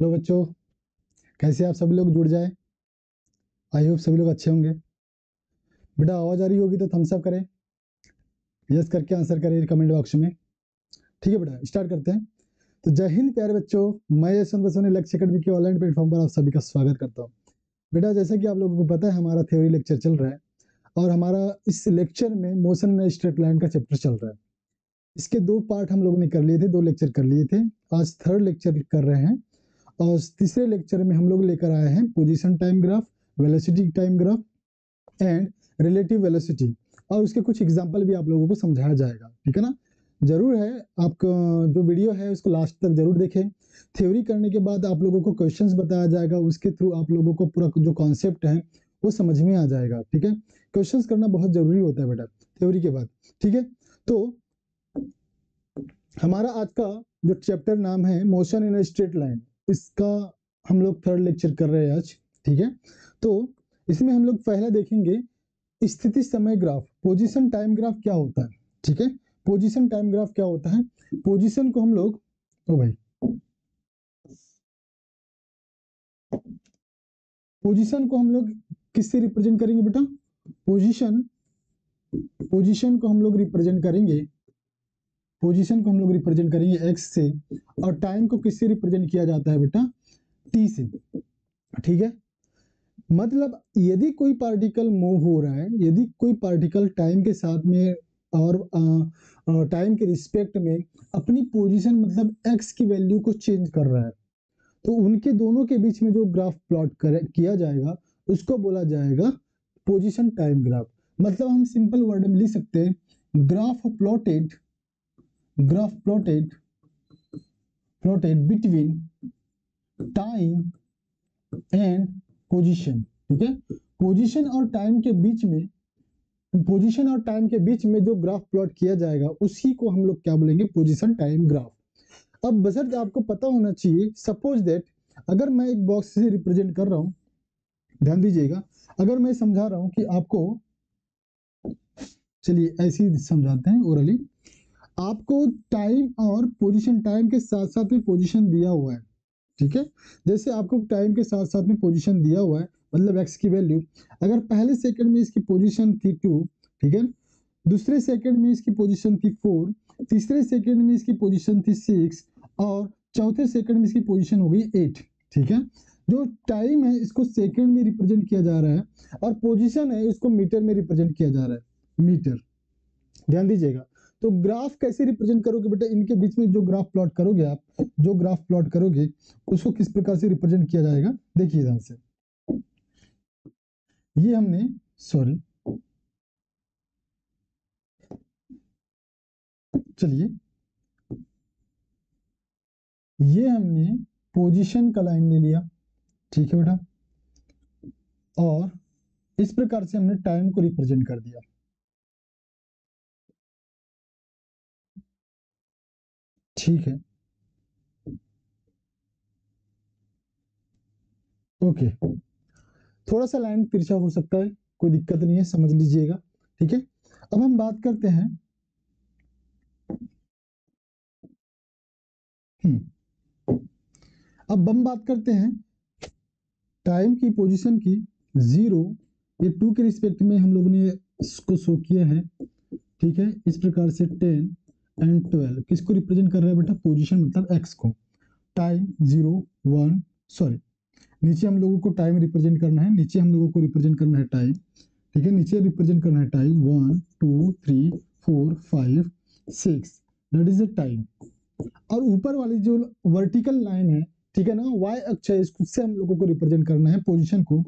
Hello बच्चों, कैसे आप सभी लोग जुड़ जाए। आई होप सभी लोग अच्छे होंगे। बेटा आवाज़ आ रही होगी तो थम्स अप करें, यस करके आंसर करें कमेंट बॉक्स में। ठीक है बेटा, स्टार्ट करते हैं। तो जय हिंद प्यारे बच्चों, मैं यशवंत बसोनी लक्ष्य अकेडमी के ऑनलाइन प्लेटफॉर्म पर आप सभी का स्वागत करता हूँ। बेटा जैसे कि आप लोगों को पता है, हमारा थ्योरी लेक्चर चल रहा है और हमारा इस लेक्चर में मोशन इन स्ट्रेट लाइन का चैप्टर चल रहा है। इसके 2 पार्ट हम लोगों ने कर लिए थे, 2 लेक्चर कर लिए थे। आज 3rd लेक्चर कर रहे हैं और तीसरे लेक्चर में हम लोग लेकर आए हैं position time graph, velocity time graph and relative velocity, और उसके कुछ एग्जांपल भी आप लोगों को समझाया जाएगा। ठीक है ना, जरूर है। आपका जो वीडियो है उसको लास्ट तक जरूर देखें। थ्योरी करने के बाद आप लोगों को क्वेश्चंस बताया जाएगा, उसके थ्रू आप लोगों को पूरा जो कॉन्सेप्ट है वो समझ में आ जाएगा। ठीक है, क्वेश्चंस करना बहुत जरूरी होता है बेटा थ्योरी के बाद। ठीक है, तो हमारा आज का जो चैप्टर नाम है मोशन इन स्ट्रेट लाइन, इसका हम लोग 3rd लेक्चर कर रहे हैं आज। ठीक है, तो इसमें हम लोग पहले देखेंगे स्थिति समय ग्राफ, पोजीशन टाइम ग्राफ क्या होता है। ठीक है, पोजीशन टाइम ग्राफ क्या होता है। पोजीशन को हम लोग पोजीशन को हम लोग किससे रिप्रेजेंट करेंगे बेटा। पोजीशन पोजीशन को हम लोग रिप्रेजेंट करेंगे पोजीशन को हम लोग रिप्रेजेंट करेंगे एक्स से, और टाइम को किससे रिप्रेजेंट किया जाता है बेटा, टी से। ठीक है, मतलब यदि कोई पार्टिकल मूव हो रहा है, यदि कोई पार्टिकल टाइम के साथ में और टाइम के रिस्पेक्ट में अपनी पोजीशन मतलब एक्स की वैल्यू को चेंज कर रहा है, तो उनके दोनों के बीच में जो ग्राफ प्लॉट किया जाएगा उसको बोला जाएगा पोजीशन टाइम ग्राफ। मतलब हम सिंपल वर्ड में लिख सकते हैं, graph plotted between time and position. ठीक है, पोजीशन और टाइम के बीच में जो ग्राफ प्लॉट किया जाएगा उसी को हम लोग क्या बोलेंगे, पोजीशन टाइम ग्राफ। अब बशर्ते आपको पता होना चाहिए, सपोज दैट अगर मैं एक बॉक्स से रिप्रेजेंट कर रहा हूं, ध्यान दीजिएगा, अगर मैं समझा रहा हूं कि आपको, चलिए ऐसे ही समझाते हैं ओरली। आपको टाइम और पोजीशन, टाइम के साथ साथ में पोजीशन दिया हुआ है। ठीक है, जैसे आपको टाइम के साथ साथ में पोजीशन दिया हुआ है, मतलब एक्स की वैल्यू अगर पहले सेकंड में इसकी पोजीशन थी 2, ठीक है, दूसरे सेकंड में इसकी पोजीशन थी 4, तीसरे सेकंड में इसकी पोजीशन थी 6 और चौथे सेकंड में इसकी पोजीशन हो गई 8। ठीक है, जो टाइम है इसको सेकंड में रिप्रेजेंट किया जा रहा है और पोजीशन है इसको मीटर में रिप्रेजेंट किया जा रहा है, मीटर। ध्यान दीजिएगा, तो ग्राफ कैसे रिप्रेजेंट करोगे बेटा, इनके बीच में जो ग्राफ प्लॉट करोगे आप, जो ग्राफ प्लॉट करोगे उसको किस प्रकार से रिप्रेजेंट किया जाएगा, देखिए ध्यान से। ये हमने, सॉरी, चलिए ये हमने पोजीशन का लाइन ले लिया। ठीक है बेटा, और इस प्रकार से हमने टाइम को रिप्रेजेंट कर दिया। ठीक है, ओके, थोड़ा सा लाइन तिरछा हो सकता है, कोई दिक्कत नहीं है, समझ लीजिएगा। ठीक है, अब हम बात करते हैं अब हम बात करते हैं टाइम की पोजीशन की 0 ये 2 के रिस्पेक्ट में हम लोगों ने इसको शो किए हैं। ठीक है, इस प्रकार से 10 एंड 12 किसको रिप्रेजेंट कर रहा है बेटा, पोजीशन मतलब एक्स को। टाइम 0 1, सॉरी, नीचे हम लोगों को टाइम रिप्रेजेंट करना है, नीचे हम लोगों को रिप्रेजेंट करना है टाइम। ठीक है, नीचे रिप्रेजेंट करना है time 1 2 3 4 5 6, that is the time. और ऊपर वाली जो वर्टिकल लाइन है, ठीक है ना, वाई अक्ष है, इससे हम लोगों को रिप्रेजेंट करना है पोजीशन को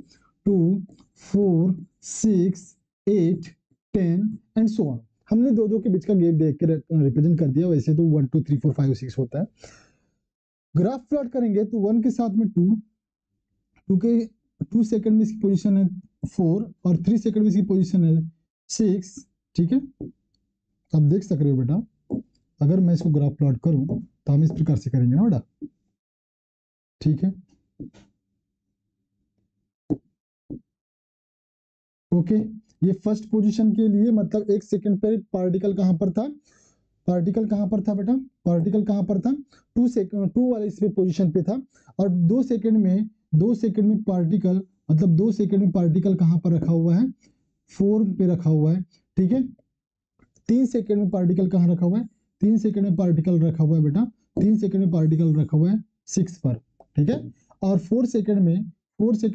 2 4 6 8 10 एंड सो ऑन। हमने दो दो के बीच का गैप देख के रिप्रेजेंट कर दिया, वैसे तो 1 2 3 4 5 6 होता है। ग्राफ प्लॉट करेंगे तो 1 के साथ में 2, 2 के 2 सेकंड में इसकी पोजीशन है 4 और 3 सेकंड में इसकी पोजीशन है 6। ठीक है, आप देख सक रहे हो बेटा, अगर मैं इसको ग्राफ प्लॉट करूं तो हम इस प्रकार से करेंगे ना बेटा। ठीक है, ओके, ये फर्स्ट पोजीशन के लिए, मतलब 1 सेकंड पर पार्टिकल कहां पर था, पार्टिकल कहाँ पर था बेटा, पार्टिकल कहाँ पर था, 2 वाले इस पे पोजीशन पे था, और 2 सेकंड में पार्टिकल, मतलब 2 सेकंड में पार्टिकल कहाँ पर रखा हुआ है, 4 पे रखा हुआ है, ठीक है। 3 सेकंड में पार्टिकल कहाँ रखा हुआ है, 3 सेकंड में पार्टिकल रखा हुआ है बेटा, 3 सेकंड में पार्टिकल रखा हुआ है 6 पर, ठीक है। और 4 सेकंड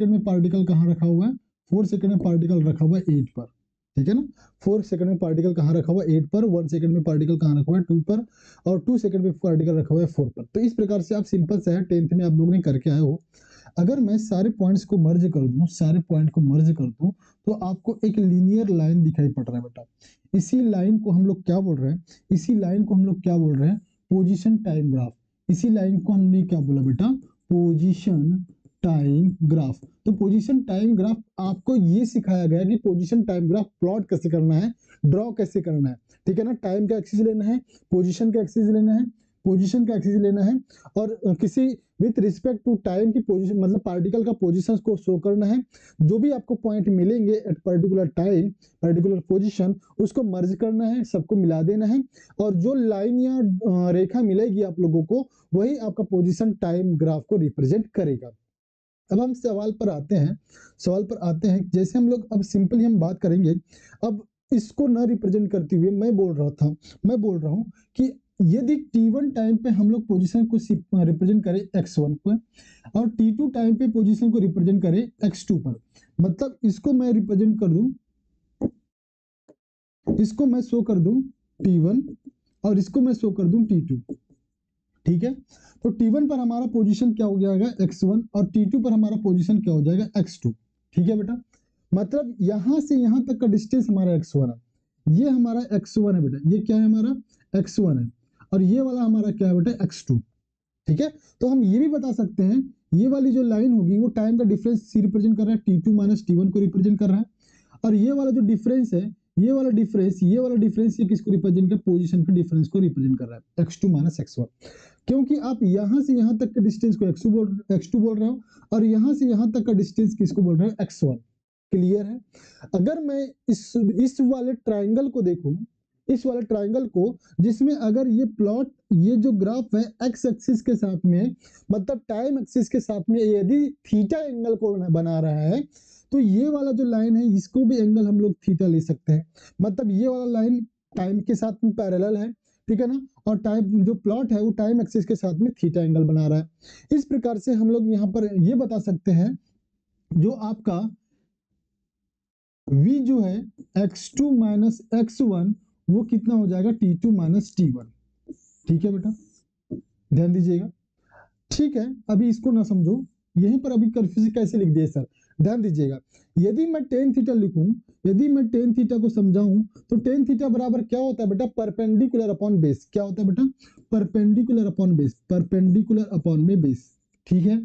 में पार्टिकल कहाँ रखा हुआ है, 4 सेकंड में पार्टिकल रखा हुआ है 8 पर, ठीक है ना। 4 सेकंड में पार्टिकल कहाँ रखा हुआ है 8 पर, 1 सेकंड में पार्टिकल कहाँ रखा हुआ है 2 पर, और 2 सेकंड में पार्टिकल रखा हुआ है 4 पर। तो इस प्रकार से आप सिंपल सा है 10th में आप लोगों ने करके आए हो। अगर मैं सारे पॉइंट्स को मर्ज कर दूं, सारे पॉइंट को मर्ज कर दूं, तो आपको एक लीनियर लाइन दिखाई पड़ रहा है बेटा। इसी लाइन को हम लोग क्या बोल रहे हैं, इसी लाइन को हम लोग क्या बोल रहे हैं, पोजीशन टाइम ग्राफ। इसी लाइन को हमने क्या बोला बेटा, पोजीशन टाइम ग्राफ। तो पोजीशन टाइम ग्राफ आपको ये सिखाया गया कि पोजीशन टाइम ग्राफ प्लॉट कैसे करना है, ड्रॉ कैसे करना है, ठीक है ना। टाइम का एक्सिस लेना है, पोजीशन का एक्सिस लेना है, पोजीशन का एक्सिस लेना है, और किसी विथ रिस्पेक्ट टू टाइम की पोजीशन, मतलब पार्टिकल का पोजीशन को शो करना है। जो भी आपको पॉइंट मिलेंगे at particular time, particular position, उसको मर्ज करना है, सबको मिला देना है, और जो लाइन या रेखा मिलेगी आप लोगों को, वही आपका पोजीशन टाइम ग्राफ को रिप्रेजेंट करेगा। अब हम सवाल पर आते हैं, जैसे हम लोग अब सिंपली हम बात करेंगे। अब इसको ना रिप्रेजेंट करते हुए मैं बोल रहा हूँ कि यदि t1 टाइम पे हम लोग पोजीशन को रिप्रेजेंट करें x1 पर, और t2 टाइम पे पोजीशन को रिप्रेजेंट करें x2 पर, मतलब इसको मैं रिप्रेजेंट कर दूं, इसको मैं शो कर दूं t1, और इसको मैं शो कर दूं t2, ठीक है। तो t1 पर हमारा पोजीशन क्या हो जाएगा x1, और t2 पर हमारा पोजीशन क्या हो जाएगा x2, ठीक है बेटा। मतलब यहां से यहां तक का डिस्टेंस हमारा x1 है, ये हमारा x1 है बेटा, ये क्या है हमारा x1 है, और ये वाला हमारा क्या है बेटा x2, ठीक है। तो हम ये भी बता सकते हैं, ये वाली जो लाइन होगी वो टाइम का डिफरेंस रिप्रेजेंट कर रहा है, t2 माइनस t1 को रिप्रेजेंट कर रहा है, और ये वाला जो डिफरेंस है, ये वाला डिफरेंस ये किसको रिप्रेजेंट कर, पोजीशन के डिफरेंस को रिप्रेजेंट कर रहा है, x2 माइनस x1। क्योंकि आप यहां से यहां तक के डिस्टेंस को x2 बोल रहे हो, और यहां से यहां तक का डिस्टेंस किसको बोल रहे हो, x1। क्लियर है। अगर मैं इस वाले ट्राइंगल को देखूं, इस वाले ट्राइंगल को, जिसमें अगर ये प्लॉट, ये जो ग्राफ है एक्स एक्सिस के साथ में, मतलब टाइम एक्सिस के साथ में यदि थीटा एंगल को बना रहा है, तो ये वाला जो लाइन है इसको भी एंगल हम लोग थीटा ले सकते हैं। मतलब ये वाला लाइन टाइम के साथ में पैरेलल है, ठीक है ना, और टाइम जो प्लॉट है वो टाइम एक्सिस के साथ में थीटा एंगल बना रहा है। इस प्रकार से हम लोग यहाँ पर ये बता सकते हैं, जो आपका v जो है x2 माइनस x1, वो कितना हो जाएगा t2 माइनस t1, ठीक है बेटा, ध्यान दीजिएगा। ठीक है, अभी इसको ना समझो, यहीं पर अभी कंफ्यूजन कैसे लिख दिए सर, ध्यान दीजिएगा। यदि मैं टेन थीटा लिखूं, यदि मैं टेन थीटा को समझाऊं, तो टेन थीटा बराबर क्या होता है बेटा, परपेंडिकुलर अपॉन बेस। क्या होता है बेटा, perpendicular upon base, perpendicular upon में बेस, ठीक है।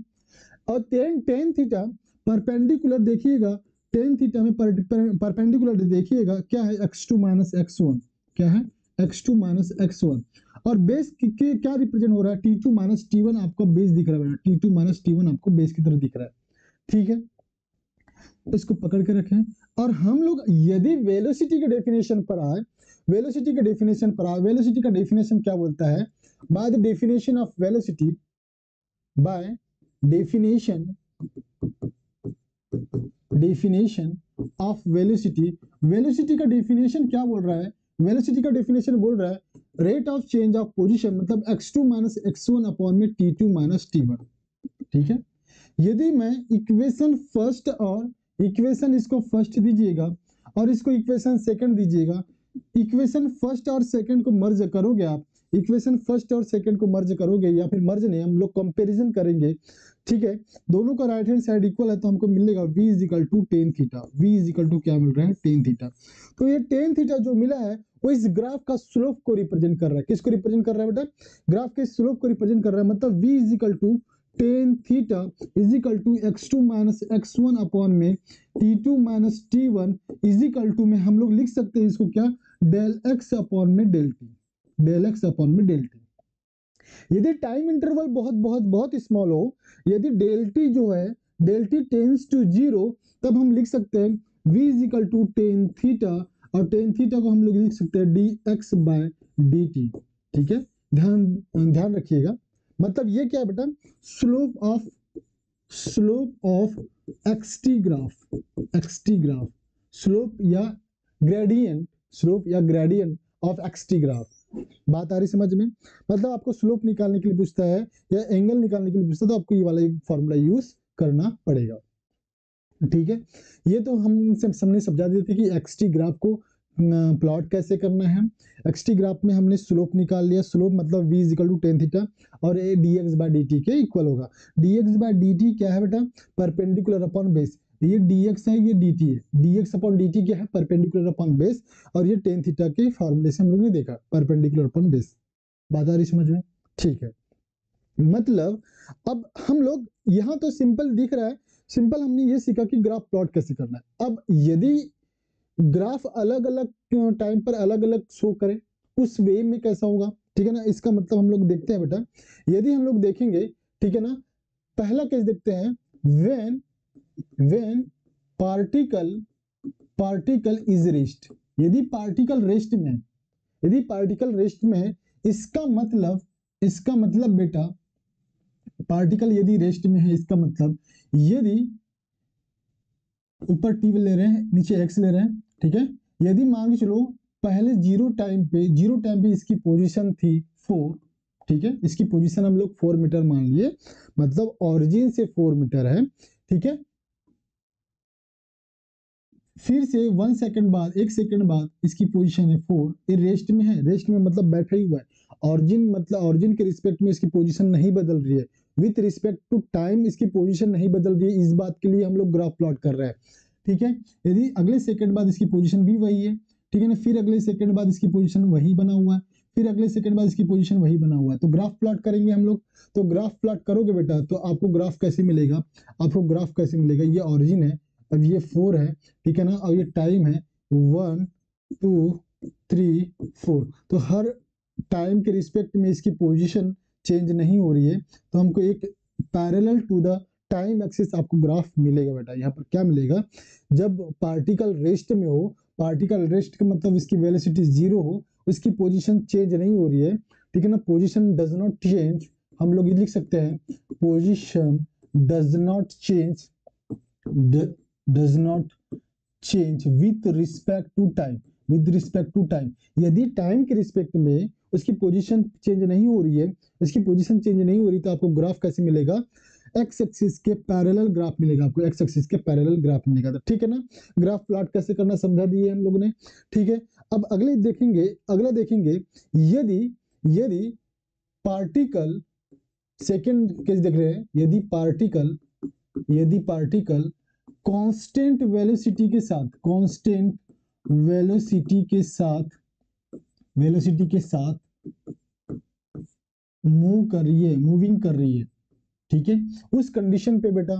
और टेन थीटा परपेंडिकुलर देखिएगा, टेन थीटा में परपेंडिकुलर देखिएगा क्या है, x2 माइनस x1, क्या है x2 माइनस x1, और बेस के क्या रिप्रेजेंट हो रहा है, t2 माइनस t1 आपको बेस दिख रहा है, t2 माइनस t1 आपको बेस की तरह दिख रहा है, ठीक है। इसको पकड़ के रखें। और हम लोग यदि वेलोसिटी के डेफिनेशन पर आए, वेलोसिटी का डेफिनेशन क्या बोलता है, by the definition of velocity, by definition of velocity, velocity का डेफिनेशन क्या बोल रहा है, वेलोसिटी का डेफिनेशन बोल रहा है rate of change of position, मतलब x2 माइनस x1 अपॉन में t2 माइनस t1, ठीक है। यदि मैं इक्वेशन फर्स्ट, और इक्वेशन इसको फर्स्ट दीजिएगा और इसको इक्वेशन सेकंड दीजिएगा, इक्वेशन फर्स्ट और सेकंड को मर्ज करोगे आप, इक्वेशन फर्स्ट और सेकंड को मर्ज करोगे, या फिर मर्ज नहीं, हम लोग कंपैरिजन करेंगे, ठीक है। दोनों का राइट हैंड साइड इक्वल है तो हमको मिलेगा v is equal to tan theta, v is equal to क्या मिल रहा है, टेन थीटा। तो ये टेन थीटा जो मिला है वो इस ग्राफ का स्लोप को रिप्रेजेंट कर रहा है, किसको रिप्रेजेंट कर रहा है बेटा, ग्राफ के स्लोप को रिप्रेजेंट कर रहा है। मतलब v is equal to tan theta is equal to x2 minus x1 upon में t2 minus t1 is equal to में हम लोग लिख सकते हैं इसको क्या, डेल x अपॉन में del t, del x upon में डेल t। यदि टाइम इंटरवल बहुत बहुत बहुत स्मॉल हो, यदि डेल t जो है, डेल t टेंस टू 0, तब हम लिख सकते हैं v is equal to tan theta, और टेन थीटा को हम लोग लिख सकते हैं dx बाय dt। ठीक है, ध्यान ध्यान रखिएगा। मतलब ये क्या है बेटा, slope of x t graph, slope या ग्रेडियंट ऑफ एक्सटी ग्राफ। बात आ रही समझ में? मतलब आपको स्लोप निकालने के लिए पूछता है या एंगल निकालने के लिए पूछता है तो आपको ये वाला फॉर्मूला यूज करना पड़ेगा। ठीक है, ये तो हम हमने समझा दिए थे कि एक्सटी ग्राफ को प्लॉट कैसे करना है। एक्सटी ग्राफ में हमने स्लोप निकाल लिया, स्लोप मतलब v is equal to tan theta और ये dx बाय dt के इक्वल होगा। dx बाय dt क्या है बेटा, परपेंडिकुलर अपॉन बेस। ये dx है, ये dt है। dx अपॉन dt क्या है, परपेंडिकुलर अपॉन बेस, और ये टेन थीटा के फॉर्मूले से हम लोग ने देखा, परपेंडिकुलर अपॉन बेस। बात आ रही समझ में? ठीक है, मतलब अब हम लोग यहाँ तो सिंपल दिख रहा है, सिंपल हमने ये सीखा कि ग्राफ प्लॉट कैसे करना है। अब यदि ग्राफ अलग अलग टाइम पर अलग अलग शो करे, उस वे में कैसा होगा? ठीक है ना, इसका मतलब हम लोग देखते हैं बेटा, यदि हम लोग देखेंगे, ठीक है ना, पहला केस देखते हैं, व्हेन पार्टिकल इज रेस्ट। यदि पार्टिकल रेस्ट में है, इसका मतलब बेटा, पार्टिकल यदि रेस्ट में है, इसका मतलब यदि ऊपर टी ले रहे हैं, नीचे एक्स ले रहे हैं, ठीक है, यदि मान के चलो पहले जीरो टाइम पे इसकी पोजीशन थी 4, ठीक है, इसकी पोजीशन हम लोग 4 मीटर मान लिए, मतलब ऑरिजिन से 4 मीटर है। ठीक है, फिर से 1 सेकंड बाद, 1 सेकंड बाद इसकी पोजीशन है 4, ये रेस्ट में है, रेस्ट में मतलब बैठा ही हुआ है। ऑरिजिन मतलब ऑरिजिन के रिस्पेक्ट में इसकी पोजीशन नहीं बदल रही है, विथ रिस्पेक्ट टू टाइम इसकी पोजीशन नहीं बदल रही है। इस बात के लिए हम लोग ग्राफ प्लॉट कर रहे हैं। ठीक है, यदि अगले सेकंड बाद इसकी पोजीशन भी वही है, ठीक है ना, फिर अगले सेकंड बाद इसकी पोजीशन वही बना हुआ है, फिर अगले सेकंड बाद इसकी पोजीशन वही बना हुआ है, तो ग्राफ प्लॉट करेंगे हम लोग। तो ग्राफ प्लॉट करोगे बेटा तो आपको ग्राफ कैसे मिलेगा, ये ऑरिजिन है, अब ये 4 है, ठीक है ना, और ये टाइम है 1 2 3 4, तो हर टाइम के रिस्पेक्ट में इसकी पोजीशन चेंज नहीं हो रही है, तो हमको एक parallel to the time axis आपको ग्राफ मिलेगा बेटा। यहाँ पर क्या मिलेगा, जब पार्टिकल रेस्ट में हो, पार्टिकल रेस्ट का मतलब इसकी वेलोसिटी 0 हो, उसकी पोजीशन चेंज नहीं हो रही है, ठीक है ना, पोजीशन डज नॉट चेंज, हम लोग ये लिख सकते हैं, position does not change with respect to time। यदि टाइम के रिस्पेक्ट में उसकी पोजीशन चेंज नहीं हो रही है, इसकी पोजीशन चेंज नहीं हो रही, तो आपको ग्राफ कैसे मिलेगा, एक्स एक्सिस के पैरेलल ग्राफ मिलेगा आपको, एक्स एक्सिस के पैरेलल ग्राफ मिलेगा। तो ठीक है ना, ग्राफ प्लॉट कैसे करना समझा दिए हम लोग ने। ठीक है, अब अगला देखेंगे, यदि पार्टिकल, सेकेंड केस देख रहे हैं, यदि पार्टिकल कांस्टेंट वेलोसिटी के साथ मूविंग कर रही है, ठीक है, उस कंडीशन पे बेटा,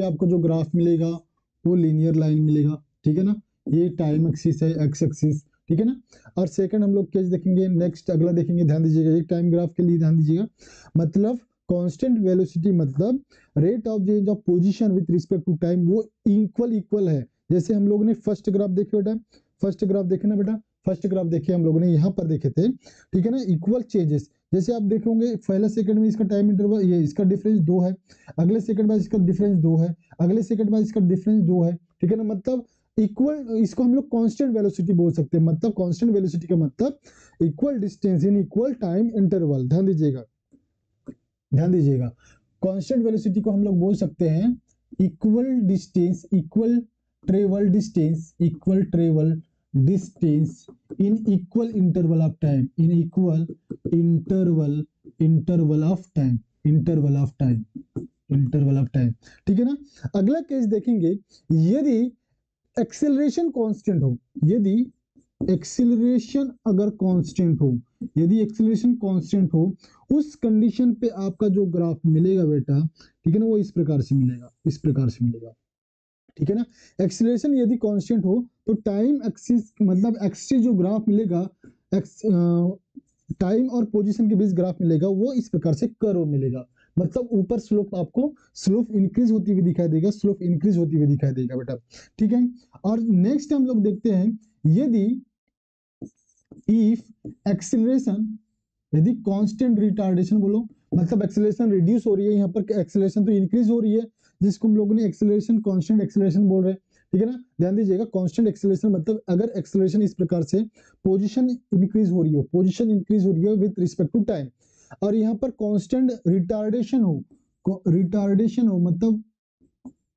आपको जो ग्राफ मिलेगा वो लीनियर लाइन मिलेगा। ठीक है ना, ये टाइम एक्सिस है, एक्स एक्सिस, ठीक है ना। और सेकंड हम लोग केस देखेंगे, नेक्स्ट अगला देखेंगे, ध्यान दीजिएगा, एक टाइम ग्राफ के लिए ध्यान दीजिएगा, मतलब कांस्टेंट वेलोसिटी मतलब rate of change of position with respect to time, वो इक्वल है। जैसे हम लोग ने फर्स्ट ग्राफ देखे ना बेटा, फर्स्ट ग्राफ देखे हम लोगों ने, यहाँ पर देखे थे, ठीक है ना, इक्वल चेंजेस। जैसे आप देखोगे पहले सेकंड में इसका टाइम इंटरवल, ये इसका डिफरेंस 2 है, अगले सेकंड बाद इसका डिफरेंस 2 है, अगले सेकंड बाद इसका डिफरेंस 2 है, ठीक है ना, मतलब इक्वल, इसको हम लोग कांस्टेंट वेलोसिटी बोल सकते हैं। मतलब कांस्टेंट वेलोसिटी का मतलब equal distance in equal time interval. ध्यान दीजिएगा, कांस्टेंट वेलोसिटी को हम लोग बोल सकते हैं equal travel distance in equal interval of time, interval of time, ठीक है ना। अगला केस देखेंगे, यदि एक्सेलरेशन कांस्टेंट हो, यदि एक्सेलरेशन कांस्टेंट हो, उस कंडीशन पे आपका जो ग्राफ मिलेगा बेटा, ठीक है ना, वो इस प्रकार से मिलेगा, ठीक है ना। एक्सेलरेशन यदि कांस्टेंट हो तो टाइम एक्सिस मतलब एक्सिस जो ग्राफ मिलेगा, टाइम और पोजीशन के बीच ग्राफ मिलेगा, वो इस प्रकार से कर्व मिलेगा। मतलब ऊपर स्लोप इंक्रीज होती हुई दिखाई देगा, बेटा। ठीक है, और नेक्स्ट हम लोग देखते हैं, इफ एक्सेलरेशन, यदि कांस्टेंट रिटार्डेशन बोलो, मतलब एक्सेलरेशन रिड्यूस हो रही है, यहाँ पर एक्सेलरेशन तो इंक्रीज हो रही है, जिसको हम लोगों ने एक्सेलरेशन कांस्टेंट एक्सेलरेशन बोल रहे हैं, ठीक है ना। ध्यान दीजिएगा, कांस्टेंट एक्सेलरेशन मतलब अगर एक्सेलरेशन इस प्रकार से पोजीशन इंक्रीज हो रही हो, पोजीशन इंक्रीज हो रही है विद रिस्पेक्ट टू टाइम, और यहाँ पर कांस्टेंट रिटार्डेशन हो, मतलब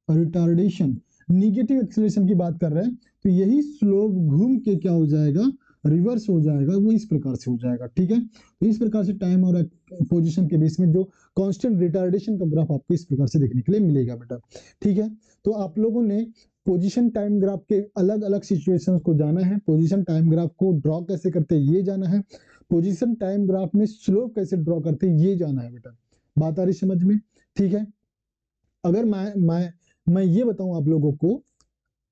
रिटार्डेशन निगेटिव एक्सेलरेशन की बात कर रहे हैं, तो यही स्लोप घूम के क्या हो जाएगा, रिवर्स हो जाएगा, वो इस प्रकार से हो जाएगा, ठीक है। तो इस प्रकार से टाइम और पोजीशन के बीच में जो कांस्टेंट रिटार्डेशन का ग्राफ आपको इस प्रकार से देखने के लिए मिलेगा बेटा, ठीक है। तो आप लोगों ने पोजीशन टाइम ग्राफ के अलग अलग सिचुएशंस को जाना है, पोजीशन टाइम ग्राफ को ड्रॉ कैसे करते हैं ये जाना है, पोजीशन टाइम ग्राफ में स्लोप कैसे ड्रॉ करते हैं ये जाना है बेटा। बात आ रही समझ में, ठीक है। अगर मैं ये बताऊं आप लोगों को,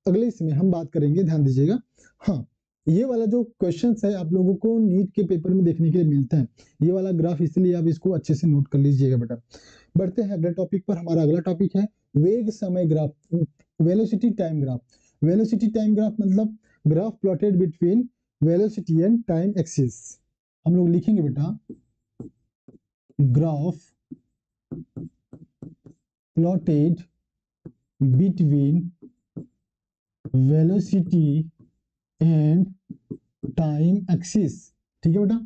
अगले इसमें हम बात करेंगे, ध्यान दीजिएगा। हाँ, ये वाला जो क्वेश्चन है आप लोगों को नीट के पेपर में देखने के लिए मिलता है, ये वाला ग्राफ, इसलिए आप इसको अच्छे से नोट कर लीजिएगा बेटा। बढ़ते हैं अगले टॉपिक पर। हमारा अगला टॉपिक है वेग समय graph, velocity time graph. Velocity time graph मतलब graph plotted between velocity and time axis. हम लोग लिखेंगे बेटा graph plotted between velocity and time axis, ठीक है बेटा,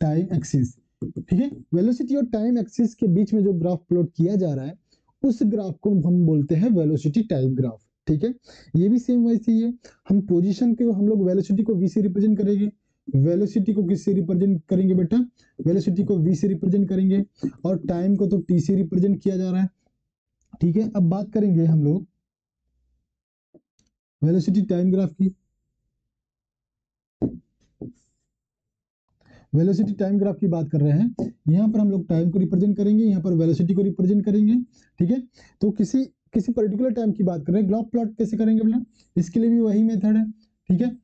टाइम एक्सिस, ठीक है। वेलोसिटी और टाइम एक्सिस के बीच में जो ग्राफ प्लॉट किया जा रहा है उस ग्राफ को हम बोलते हैं वेलोसिटी टाइम ग्राफ, ठीक है। ये भी सेम वैसे ही है, हम पोजीशन के हम लोग वेलोसिटी को v से रिप्रेजेंट करेंगे, वेलोसिटी को किससे रिप्रेजेंट करेंगे बेटा, वेलोसिटी को v से रिप्रेजेंट करेंगे, और टाइम को तो t से रिप्रेजेंट किया जा रहा है, ठीक है। अब बात करेंगे हम लोग वेलोसिटी टाइम ग्राफ की। वेलोसिटी टाइम ग्राफ की बात कर रहे हैं, यहाँ पर हम लोग टाइम को रिप्रेजेंट करेंगे, यहाँ पर वेलोसिटी को रिप्रेजेंट करेंगे, ठीक है। तो किसी किसी पर्टिकुलर टाइम की बात कर रहे हैं, ग्राफ प्लॉट कैसे करेंगे बेटा, इसके लिए भी वही मेथड है, ठीक है।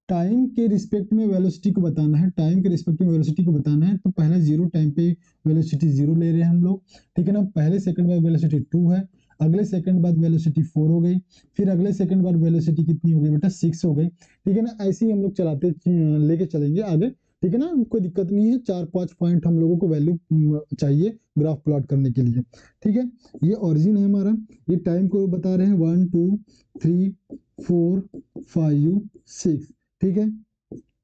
टाइम के रिस्पेक्ट में वेलोसिटी को बताना है, टाइम के रिस्पेक्ट में वेलोसिटी को बताना है, तो पहले जीरो टाइम पे वेलोसिटी जीरो ले रहे हैं हम लोग, ठीक है ना। पहले सेकंड बाद वेलोसिटी 2 है, अगले सेकंड बाद वेलोसिटी 4 हो गई, फिर अगले सेकंड बाद वेलोसिटी कितनी हो गई बेटा, 6 हो गई, ठीक है ना। ऐसे ही हम लोग चलाते लेके चलेंगे आगे, ठीक है ना, कोई दिक्कत नहीं है। 4-5 पॉइंट हम लोगों को वैल्यू चाहिए ग्राफ प्लॉट करने के लिए, ठीक है। ये ओरिजिन है हमारा, ये टाइम को बता रहे हैं 1 2 3 4 5 6, ठीक है।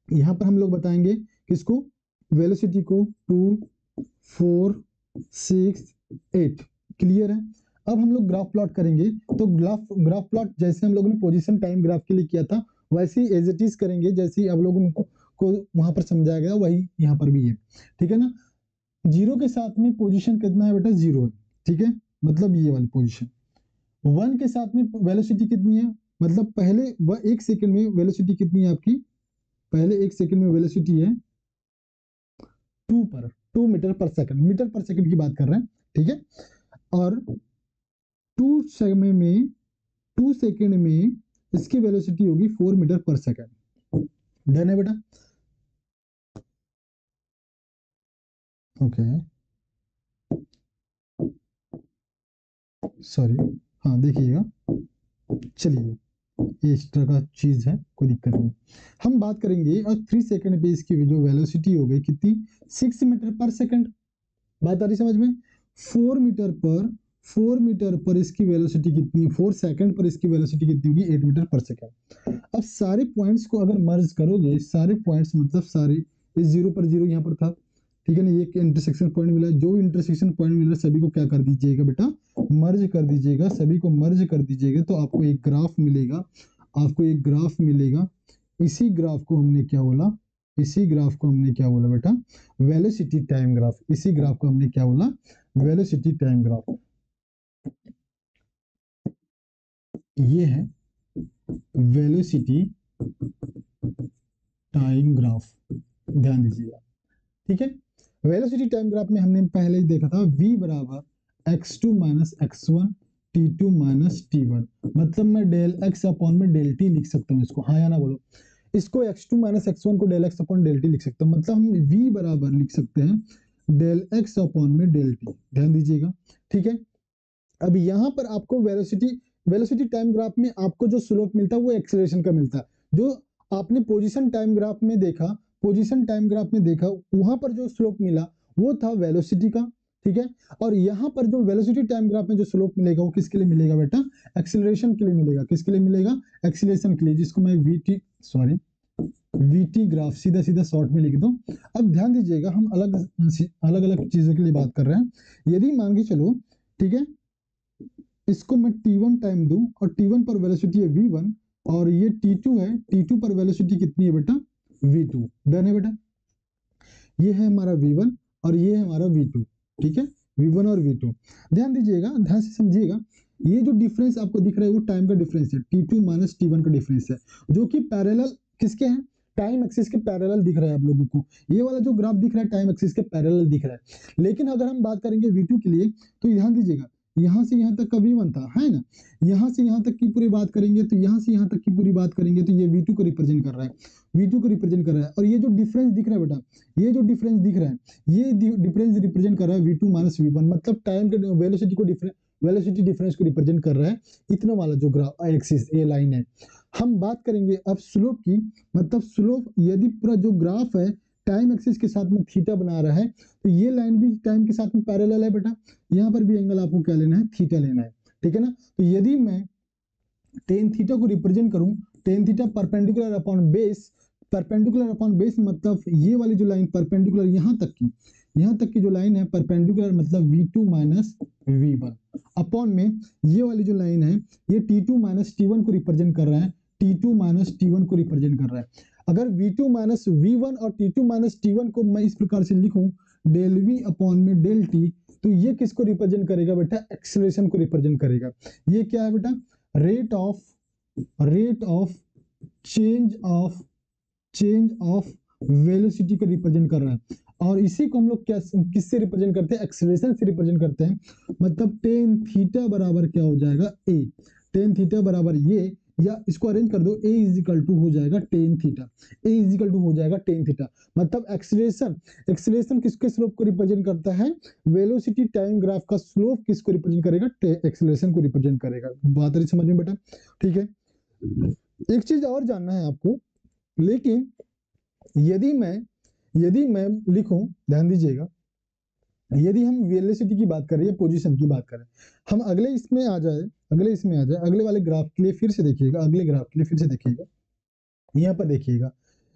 यहाँ पर हम लोग बताएंगे किसको, वेलोसिटी को 2 4 6 8, क्लियर है। अब हम लोग ग्राफ प्लॉट करेंगे, तो ग्राफ प्लॉट जैसे हम लोगों ने पोजीशन टाइम ग्राफ के लिए किया था वैसे ही एज इट इज करेंगे, जैसे ही आप लोगों को वहां पर समझाया गया वही यहाँ पर भी है, ठीक है ना। जीरो के साथ में पोजीशन कितना है बेटा, जीरो है, ठीक है, मतलब ये वाली पोजीशन। 1 के साथ में वेलोसिटी कितनी है, मतलब पहले एक सेकंड में वेलोसिटी कितनी है आपकी, पहले एक सेकंड में वेलोसिटी है 2 मीटर पर सेकंड, मीटर पर सेकंड की बात कर रहे हैं, ठीक है। और 2 सेकंड में इसकी वेलोसिटी होगी 4 मीटर पर सेकंड, डन है बेटा, ओके सॉरी, हाँ देखिएगा, चलिए ये इस तरह का चीज है, कोई दिक्कत नहीं। हम बात करेंगे और 3 सेकंड पे इसकी जो वेलोसिटी हो गई कितनी, 6 मीटर पर सेकंड, बात आ रही समझ में। 4 मीटर पर इसकी वेलोसिटी कितनी, 4 सेकंड पर इसकी वेलोसिटी कितनी होगी, 8 मीटर पर सेकंड। अब सारे पॉइंट्स को अगर मर्ज करोगे, सारे पॉइंट्स मतलब सारे, इस जीरो पर जीरो यहाँ पर था, ठीक है ना, ये इंटरसेक्शन पॉइंट मिला, जो इंटरसेक्शन पॉइंट मिला सभी को क्या कर दीजिएगा बेटा, मर्ज कर दीजिएगा, सभी को मर्ज कर दीजिएगा, तो आपको एक ग्राफ मिलेगा, आपको एक ग्राफ मिलेगा। इसी ग्राफ को हमने क्या बोला, इसी ग्राफ को हमने क्या बोला बेटा, वेलोसिटी टाइम ग्राफ। इसी ग्राफ को हमने क्या बोला, वेलोसिटी टाइम ग्राफ। ये है वेलोसिटी टाइम ग्राफ, ध्यान दीजिएगा, ठीक है। वेलोसिटी टाइम ग्राफ में हमने पहले ही देखा था v बराबर x2 minus x1 t2 minus t1, मतलब मैं डेल x अपॉन में डेल t लिख सकता हूँ इसको, हाँ या ना बोलो। इसको x2 माइनस x1 को del x upon del t लिख सकता हूँ, मतलब हम v बराबर लिख सकते हैं डेल x अपॉन में डेल t, ध्यान दीजिएगा, ठीक है। अब यहाँ पर आपको वेलोसिटी टाइम ग्राफ में आपको जो स्लोप मिलता है वो एक्सेलरेशन का मिलता है, जो आपने पोजीशन टाइम ग्राफ में देखा, पोजीशन टाइम ग्राफ में देखा, वहां पर जो स्लोप मिला वो था वेलोसिटी का, ठीक है। और यहाँ पर जो वेलोसिटी टाइम ग्राफ में जो स्लोप मिलेगा वो किसके लिए मिलेगा बेटा, एक्सीलरेशन के लिए मिलेगा। किसके लिए मिलेगा, एक्सीलरेशन के लिए, जिसको मैं वीटी ग्राफ सीधा सीधा शॉर्ट में लिख दूं। अब ध्यान दीजिएगा, हम अलग अलग अलग चीजों के लिए बात कर रहे हैं। यदि मान के चलो, ठीक है, इसको मैं t1 टाइम दूं और t1 पर वेलोसिटी है v1 और ये t2 है, t2 पर वेलोसिटी कितनी है बेटा, v2। डन है बेटा, ये है हमारा v1 और ये है हमारा v2, ठीक है, v1 और v2। ध्यान दीजिएगा, ध्यान से समझिएगा, ये जो डिफरेंस आपको दिख रहा है वो टाइम का डिफरेंस है, t2 माइनस t1 का डिफरेंस है, जो कि पैरेलल किसके हैं, टाइम एक्सिस के पैरेलल दिख रहा है आप लोगों को। ये वाला जो ग्राफ दिख रहा है टाइम एक्सिस के पैरेलल दिख रहा है। लेकिन अगर हम बात करेंगे v2 के लिए, तो ध्यान दीजिएगा, यहाँ से यहाँ तक का v1 था, है ना, यहाँ से यहाँ तक की पूरी बात करेंगे, तो यहाँ से यहाँ तक की पूरी बात करेंगे, तो ये v2 को रिप्रेजेंट कर रहा है, v2 को रिप्रेजेंट कर रहा है। और ये जो डिफरेंस दिख रहा है बेटा, ये जो डिफरेंस दिख रहा है, ये डिफरेंस रिप्रेजेंट कर रहा है v2 माइनस v1, मतलब टाइम के वेलोसिटी को वेलोसिटी डिफरेंस को रिप्रेजेंट कर रहा है इतना वाला जो ग्राफ एक्सिस ये लाइन है। हम बात करेंगे अब स्लोप की, मतलब स्लोप यदि पूरा जो ग्राफ है टाइम एक्सिस के साथ में थीटा बना रहा है, तो ये लाइन भी टाइम के साथ में पैरेलल है बेटा, यहाँ पर भी एंगल आपको क्या लेना है, थीटा लेना है, ठीक है ना। तो यदि मैं टेन थीटा को रिप्रेजेंट करूं, tan theta perpendicular upon base, perpendicular upon base मतलब ये वाली जो लाइन परपेंडिकुलर यहाँ तक की जो लाइन है परपेंडिकुलर मतलब v2 माइनस v1 अपॉन में ये वाली जो लाइन है ये t2 माइनस t1 को रिप्रेजेंट कर रहा है, t2 माइनस t1 को रिप्रेजेंट कर रहा है। अगर v2 माइनस v1 और t2 माइनस t1 को मैं इस प्रकार से लिखूं डेल v अपॉन में डेल t, तो ये किसको रिप्रेजेंट करेगा बेटा, एक्सेलरेशन को रिप्रेजेंट करेगा। ये क्या है बेटा, rate of change of velocity को रिप्रेजेंट कर रहा है। और इसी को हम लोग क्या किससे रिप्रेजेंट करते हैं, एक्सेलरेशन से रिप्रेजेंट करते हैं। मतलब टेन थीटा बराबर क्या हो जाएगा, ए, टेन थीटा बराबर ये, या इसको अरेंज कर दो, ए इज इक्वल टू हो जाएगा tan theta, a is equal to हो जाएगा टेन थीटा। मतलब एक्सेलरेशन किसके स्लोप को रिप्रेजेंट करता है, वेलोसिटी टाइम ग्राफ का स्लोप किसको रिप्रेजेंट करेगा, एक्सेलरेशन को रिप्रेजेंट करेगा। बात रही समझ में बेटा, ठीक है। एक चीज और जानना है आपको, लेकिन यदि मैं लिखूं, ध्यान दीजिएगा, यदि हम वेलोसिटी की बात करें या पोजीशन की बात करें, हम अगले इसमें आ जाए, अगले वाले ग्राफ के लिए फिर से देखिएगा, अगले ग्राफ के लिए फिर से देखिएगा, यहाँ पर देखिएगा,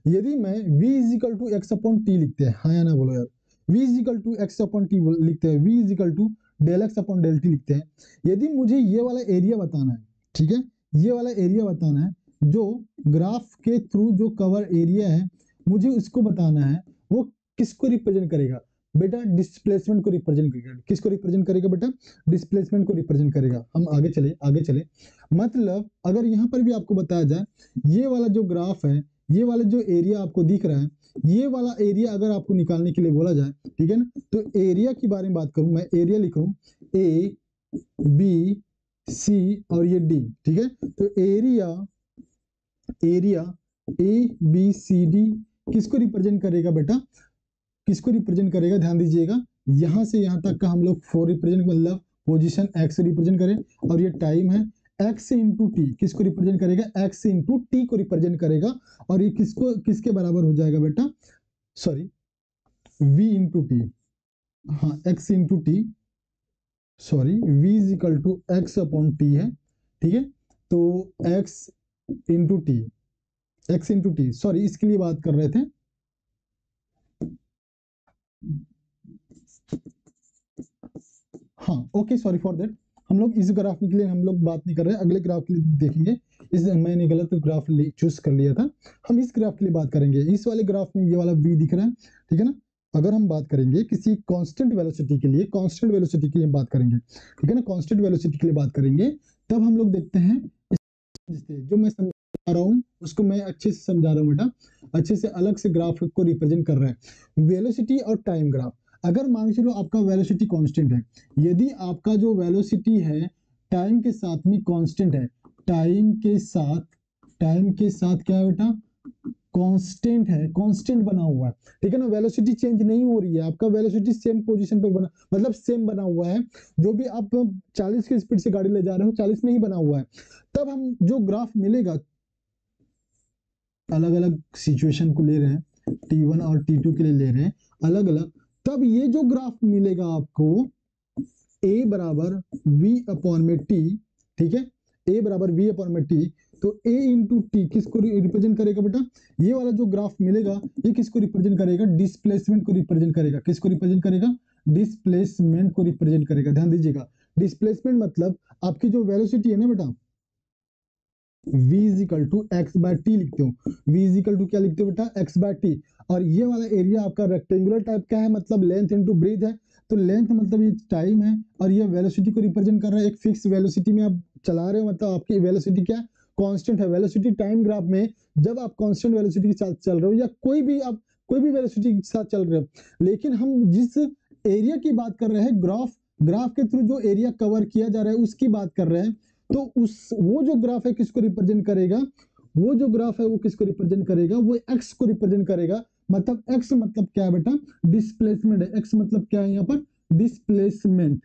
यदि मैं v is equal to x upon t लिखते हैं, हाँ या ना बोलो यार, v is equal to x upon t लिखते हैं, v is equal to del x upon del t लिखते हैं। यदि मुझे ये वाला एरिया बताना है, ठीक है, ये वाला एरिया बताना है, जो ग्राफ के थ्रू जो कवर एरिया है मुझे उसको बताना है, वो किसको रिप्रेजेंट करेगा बेटा, डिस्प्लेसमेंट को रिप्रेजेंट करेगा। किसको रिप्रेजेंट करेगा बेटा, डिस्प्लेसमेंट को रिप्रेजेंट करेगा। हम आगे चले, मतलब अगर यहाँ पर भी आपको बताया जाए, ये वाला जो ग्राफ है, ये वाला जो एरिया आपको दिख रहा है, ये वाला एरिया अगर आपको निकालने के लिए बोला जाए, ठीक है ना, तो एरिया की बारे में बात करूं, मैं एरिया लिख रहा हूं ए बी सी और ये डी, ठीक है। तो area A B C D किसको रिप्रेजेंट करेगा बेटा, किसको रिप्रेजेंट करेगा, ध्यान दीजिएगा, यहां से यहां तक का हम लोग 4 रिप्रेजेंट मतलब पोजीशन एक्स रिप्रेजेंट करें, और ये टाइम है एक्स इंटू टी, किसको रिप्रेजेंट करेगा, एक्स इंटू टी को रिप्रेजेंट करेगा। और ये किसके बराबर हो जाएगा बेटा, सॉरी v इंटू टी, हाँ x into t, sorry v is equal to x upon t है, ठीक है। तो x इंटू टी, सॉरी इसके लिए बात कर रहे थे, हाँ ओके, सॉरी फॉर दैट। हम लोग इस ग्राफ के लिए हम लोग बात नहीं कर रहे हैं, अगले ग्राफ के लिए देखेंगे। मैंने गलत ग्राफ चूज कर लिया था, हम इस ग्राफ के लिए बात करेंगे। इस वाले ग्राफ में ये वाला v दिख रहा है, ठीक है ना। अगर हम बात करेंगे किसी कांस्टेंट वेलोसिटी के लिए, कांस्टेंट वेलोसिटी के लिए बात करेंगे, ठीक है ना, कांस्टेंट वेलोसिटी के लिए बात करेंगे, तब हम लोग देखते हैं जो मैं समझा रहा हूँ उसको मैं अच्छे से समझा रहा हूँ बेटा, अच्छे से अलग से ग्राफ को रिप्रेजेंट कर रहा है, वेलोसिटी और टाइम ग्राफ। अगर मान चलो आपका वेलोसिटी कांस्टेंट है, यदि आपका जो वेलोसिटी है टाइम के साथ में कांस्टेंट है, टाइम के साथ क्या है बेटा, कांस्टेंट है, कांस्टेंट बना हुआ है, ठीक है ना, वेलोसिटी चेंज नहीं हो रही है, आपका वेलोसिटी सेम पोजीशन पर बना, मतलब सेम बना हुआ है, जो भी आप 40 की स्पीड से गाड़ी ले जा रहे हो 40 में ही बना हुआ है। तब हम जो ग्राफ मिलेगा, अलग अलग सिचुएशन को ले रहे हैं, T1 और T2 के लिए ले रहे हैं अलग अलग, तब ये जो ग्राफ मिलेगा आपको a बराबर v अपॉन में t, ठीक है, a बराबर v अपॉन में t, तो a इंटू टी किसको रिप्रेजेंट करेगा बेटा, ये वाला जो ग्राफ मिलेगा ये किसको रिप्रेजेंट करेगा, डिस्प्लेसमेंट को रिप्रेजेंट करेगा, किसको रिप्रेजेंट करेगा, डिस्प्लेसमेंट को रिप्रेजेंट करेगा। ध्यान दीजिएगा, डिस्प्लेसमेंट मतलब आपकी जो वेलोसिटी है ना बेटा, v is equal to x by t लिखते हो, v इज इक्वल टू क्या लिखते हो बेटा, x बाय टी, और ये वाला एरिया आपका रेक्टेंगुलर टाइप का है, मतलब लेंथ इनटू ब्रीथ है, तो लेंथ मतलब ये टाइम है और ये वेलोसिटी को रिप्रेजेंट कर रहा है, एक फिक्स वेलोसिटी में आप चला रहे हो, मतलब आपकी वेलोसिटी क्या कांस्टेंट है। वेलोसिटी टाइम ग्राफ में जब आप कांस्टेंट वेलोसिटी के साथ चल रहे हो या कोई भी वेलोसिटी के साथ चल रहे हो, लेकिन हम जिस एरिया की बात कर रहे हैं, ग्राफ के थ्रू जो एरिया कवर किया जा रहा है उसकी बात कर रहे हैं, तो वो जो ग्राफ है किसको रिप्रेजेंट करेगा, वो जो ग्राफ है वो किसको रिप्रेजेंट करेगा, वो एक्स को रिप्रेजेंट करेगा। मतलब एक्स मतलब क्या है बेटा, डिस्प्लेसमेंट है, एक्स मतलब क्या है यहाँ पर, डिस्प्लेसमेंट,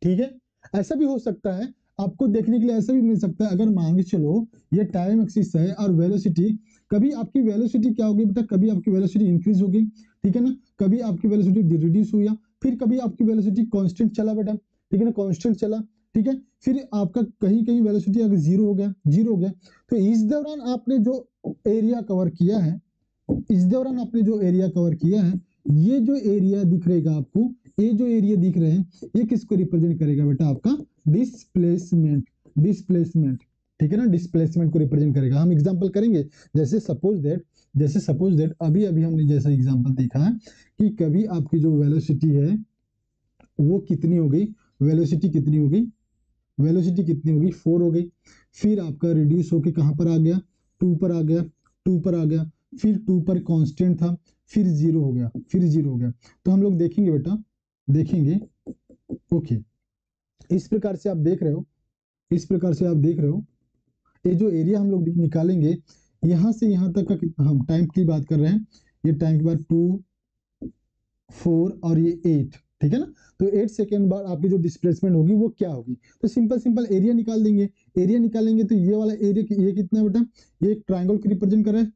ठीक है। ऐसा भी हो सकता है, आपको देखने के लिए ऐसा भी मिल सकता है, अगर मान के चलो ये टाइम एक्सिस है और वेलोसिटी, कभी आपकी वेलोसिटी क्या होगी बेटा, कभी आपकी वेलोसिटी इंक्रीज होगी, ठीक है ना, कभी आपकी वेलोसिटी रिड्यूस हुई, फिर कभी आपकी वेलोसिटी कांस्टेंट चला बेटा, ठीक है ना, कांस्टेंट चला, ठीक है, फिर आपका कहीं कहीं वेलोसिटी अगर जीरो हो गया, तो इस दौरान आपने जो एरिया कवर किया है, ये जो एरिया दिख रहेगा आपको, ये जो एरिया दिख रहे हैं, ये किसको रिप्रेजेंट करेगा बेटा, आपका डिस्प्लेसमेंट, ठीक है ना, डिस्प्लेसमेंट को रिप्रेजेंट करेगा। हम एग्जांपल करेंगे, जैसे सपोज दैट अभी हमने जैसा एग्जांपल देखा है कि कभी आपकी जो वेलोसिटी है वो कितनी हो गई, वेलोसिटी कितनी हो गई, 4 हो गई, फिर आपका रिड्यूस होके कहां पर आ गया, 2 पर आ गया, फिर 2 पर कांस्टेंट था, फिर 0 हो गया, तो हम लोग देखेंगे ओके, इस प्रकार से आप देख रहे हो, ये जो एरिया हम लोग निकालेंगे, यहां से यहां तक का हम टाइम की बात कर रहे हैं, ये टाइम के बाद 2, 4 और ये 8, ठीक है ना, तो 8 सेकेंड बाद आपकी जो डिस्प्लेसमेंट होगी वो क्या होगी, तो सिंपल एरिया निकाल देंगे, तो ये वाला एरिया ये कितना है बेटा, ये एक ट्राइंगल को रिप्रेजेंट कर रहा है,